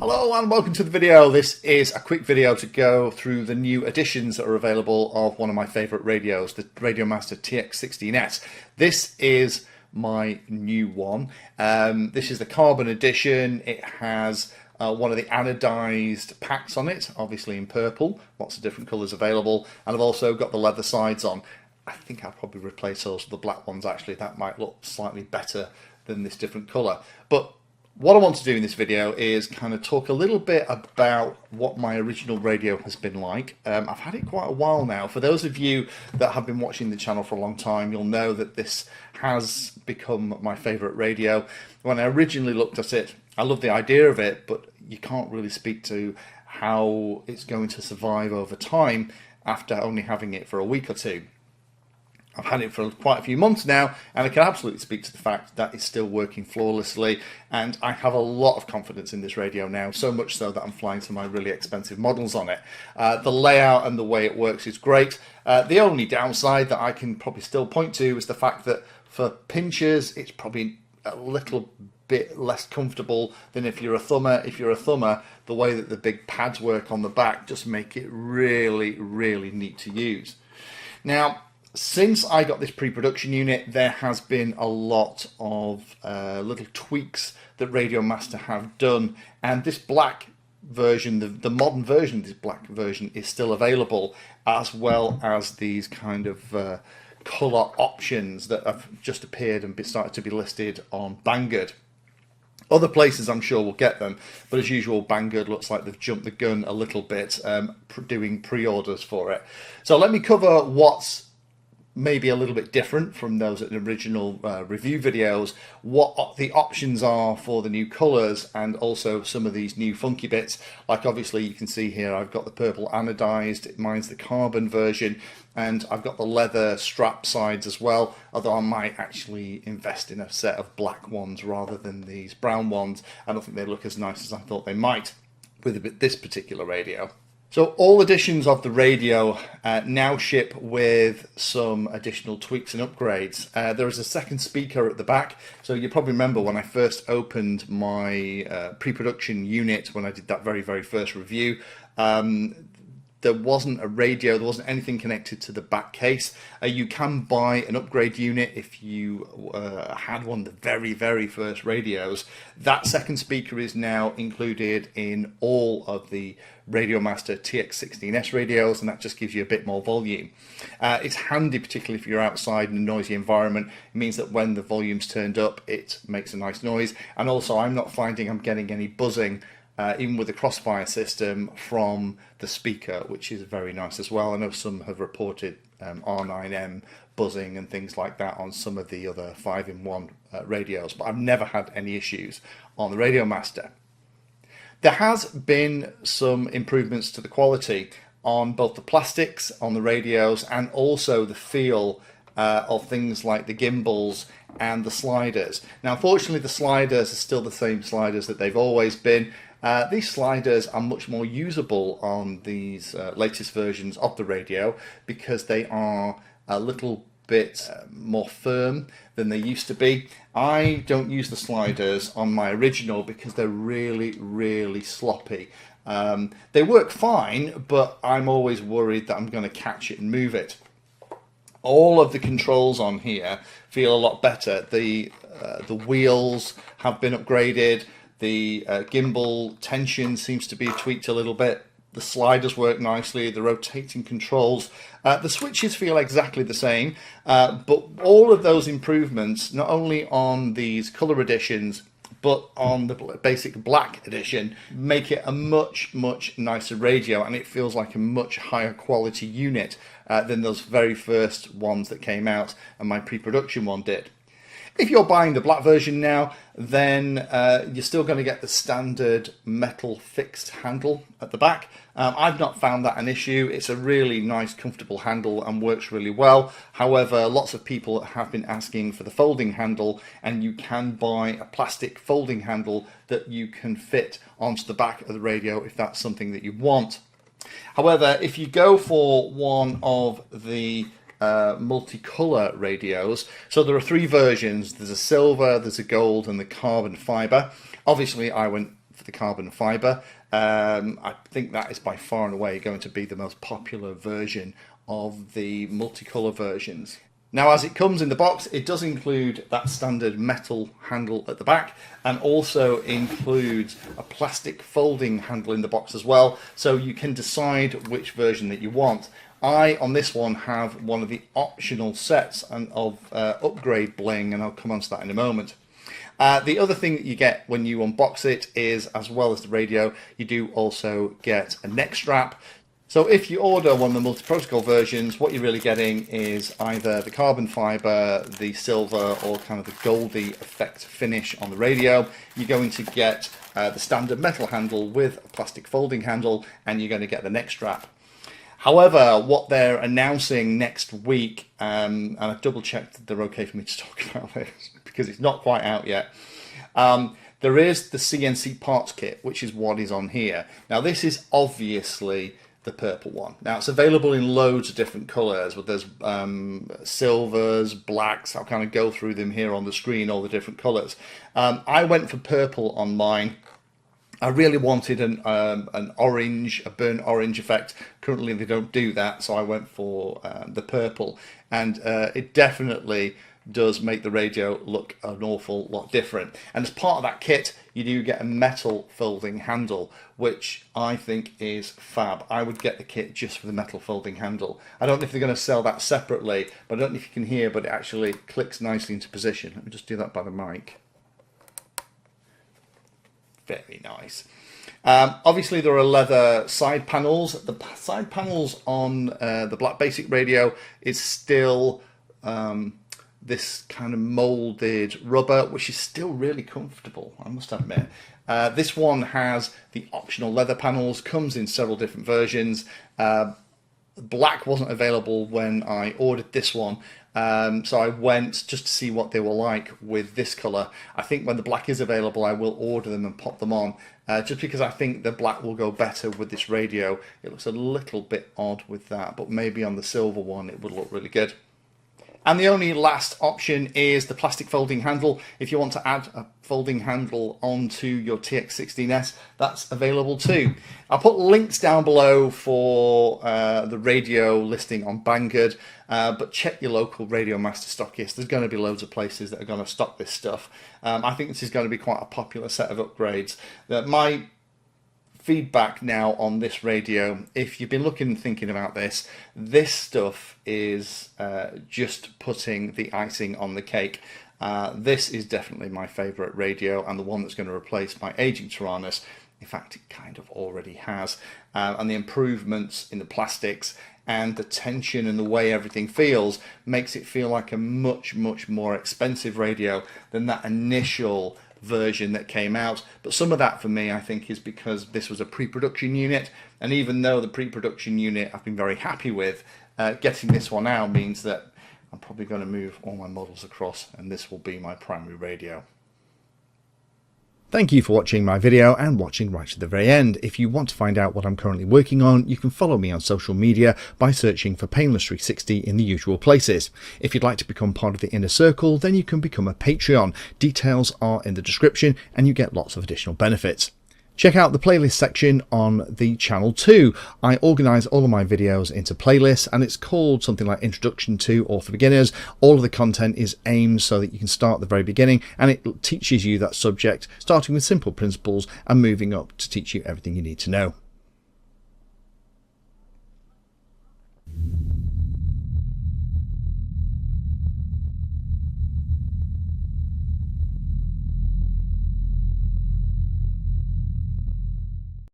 Hello and welcome to the video. This is a quick video to go through the new additions that are available of one of my favourite radios, the RadioMaster TX16s. This is my new one. This is the carbon edition. It has one of the anodized packs on it, obviously in purple, lots of different colours available, and I've also got the leather sides on. I think I'll probably replace those with the black ones actually. That might look slightly better than this different colour. But what I want to do in this video is kind of talk a little bit about what my original radio has been like. I've had it quite a while now. For those of you that have been watching the channel for a long time, you'll know that this has become my favourite radio. When I originally looked at it, I love the idea of it, but you can't really speak to how it's going to survive over time after only having it for a week or two. I've had it for quite a few months now, and I can absolutely speak to the fact that it's still working flawlessly, and I have a lot of confidence in this radio now, so much so that I'm flying some of my really expensive models on it. The layout and the way it works is great. The only downside that I can probably still point to is the fact that for pinchers, it's probably a little bit less comfortable than if you're a thumber. If you're a thumber, the way that the big pads work on the back just make it really, really neat to use. Now, since I got this pre-production unit, there has been a lot of little tweaks that RadioMaster have done, and this black version, the modern version of this black version, is still available, as well as these kind of colour options that have just appeared and started to be listed on Banggood. Other places I'm sure will get them, but as usual, Banggood looks like they've jumped the gun a little bit doing pre-orders for it. So let me cover what's maybe a little bit different from those original review videos, what the options are for the new colours, and also some of these new funky bits. Like obviously you can see here I've got the purple anodized, mine's the carbon version, and I've got the leather strap sides as well, although I might actually invest in a set of black ones rather than these brown ones. I don't think they look as nice as I thought they might with this particular radio. So all editions of the radio now ship with some additional tweaks and upgrades. There is a second speaker at the back. So you probably remember when I first opened my pre-production unit, when I did that very first review, there wasn't a radio, there wasn't anything connected to the back case. You can buy an upgrade unit if you had one of the very first radios. That second speaker is now included in all of the RadioMaster TX16s radios, and that just gives you a bit more volume. It's handy, particularly if you're outside in a noisy environment. It means that when the volume's turned up, it makes a nice noise. And also I'm not finding I'm getting any buzzing even with the crossfire system from the speaker, which is very nice as well. I know some have reported R9M buzzing and things like that on some of the other 5-in-1 radios, but I've never had any issues on the RadioMaster. There has been some improvements to the quality on both the plastics on the radios and also the feel of things like the gimbals and the sliders. Now, unfortunately, the sliders are still the same sliders that they've always been. These sliders are much more usable on these latest versions of the radio because they are a little bit more firm than they used to be. I don't use the sliders on my original because they're really sloppy. They work fine, but I'm always worried that I'm going to catch it and move it. All of the controls on here feel a lot better. The wheels have been upgraded. The gimbal tension seems to be tweaked a little bit. The sliders work nicely. The rotating controls. The switches feel exactly the same. But all of those improvements, not only on these colour editions, but on the basic black edition, make it a much nicer radio, and it feels like a much higher quality unit than those very first ones that came out and my pre-production one did. If you're buying the black version now, then you're still going to get the standard metal fixed handle at the back. I've not found that an issue. It's a really nice, comfortable handle and works really well. However, lots of people have been asking for the folding handle, and you can buy a plastic folding handle that you can fit onto the back of the radio if that's something that you want. However, if you go for one of the multicolour radios. So there are three versions. There's a silver, there's a gold, and the carbon fibre. Obviously I went for the carbon fibre. I think that is by far and away going to be the most popular version of the multicolour versions. Now, as it comes in the box, it does include that standard metal handle at the back, and also includes a plastic folding handle in the box as well, so you can decide which version that you want. I, on this one, have one of the optional sets of upgrade bling, and I'll come on to that in a moment. The other thing that you get when you unbox it is, as well as the radio, you do also get a neck strap. So if you order one of the multi-protocol versions, what you're really getting is either the carbon fibre, the silver, or kind of the goldy effect finish on the radio. You're going to get the standard metal handle with a plastic folding handle, and you're going to get the neck strap. However, what they're announcing next week, and I've double checked that they're okay for me to talk about this because it's not quite out yet. There is the Cnc Parts Kit, which is what is on here. Now, this is obviously the purple one. Now, it's available in loads of different colours, but there's silvers, blacks. I'll kind of go through them here on the screen, all the different colours. I went for purple on mine. I really wanted an orange, a burnt orange effect. Currently they don't do that, so I went for the purple, and it definitely does make the radio look an awful lot different. And as part of that kit, you do get a metal folding handle, which I think is fab. I would get the kit just for the metal folding handle. I don't know if they're going to sell that separately, but I don't know if you can hear, but it actually clicks nicely into position. Let me just do that by the mic. Very nice. Obviously there are leather side panels. The side panels on the Black Basic radio is still this kind of molded rubber, which is still really comfortable, I must admit. This one has the optional leather panels, comes in several different versions. Black wasn't available when I ordered this one, so I went just to see what they were like with this colour. I think when the black is available, I will order them and pop them on, just because I think the black will go better with this radio. It looks a little bit odd with that, but maybe on the silver one it would look really good. And the only last option is the plastic folding handle. If you want to add a folding handle onto your TX16s, that's available too. I'll put links down below for the radio listing on Banggood, but check your local RadioMaster stockist. There's going to be loads of places that are going to stock this stuff. I think this is going to be quite a popular set of upgrades. My feedback now on this radio, if you've been looking and thinking about this stuff is just putting the icing on the cake. This is definitely my favourite radio, and the one that's going to replace my aging Taranis. In fact, it kind of already has. And the improvements in the plastics and the tension and the way everything feels makes it feel like a much more expensive radio than that initial version that came out. But some of that for me, I think, is because this was a pre-production unit, and even though the pre-production unit I've been very happy with, getting this one out means that I'm probably going to move all my models across, and this will be my primary radio. Thank you for watching my video and watching right to the very end. If you want to find out what I'm currently working on, you can follow me on social media by searching for Painless360 in the usual places. If you'd like to become part of the inner circle, then you can become a Patreon. Details are in the description and you get lots of additional benefits. Check out the playlist section on the channel too. I organise all of my videos into playlists, and it's called something like Introduction to or for Beginners. All of the content is aimed so that you can start at the very beginning, and it teaches you that subject, starting with simple principles and moving up to teach you everything you need to know.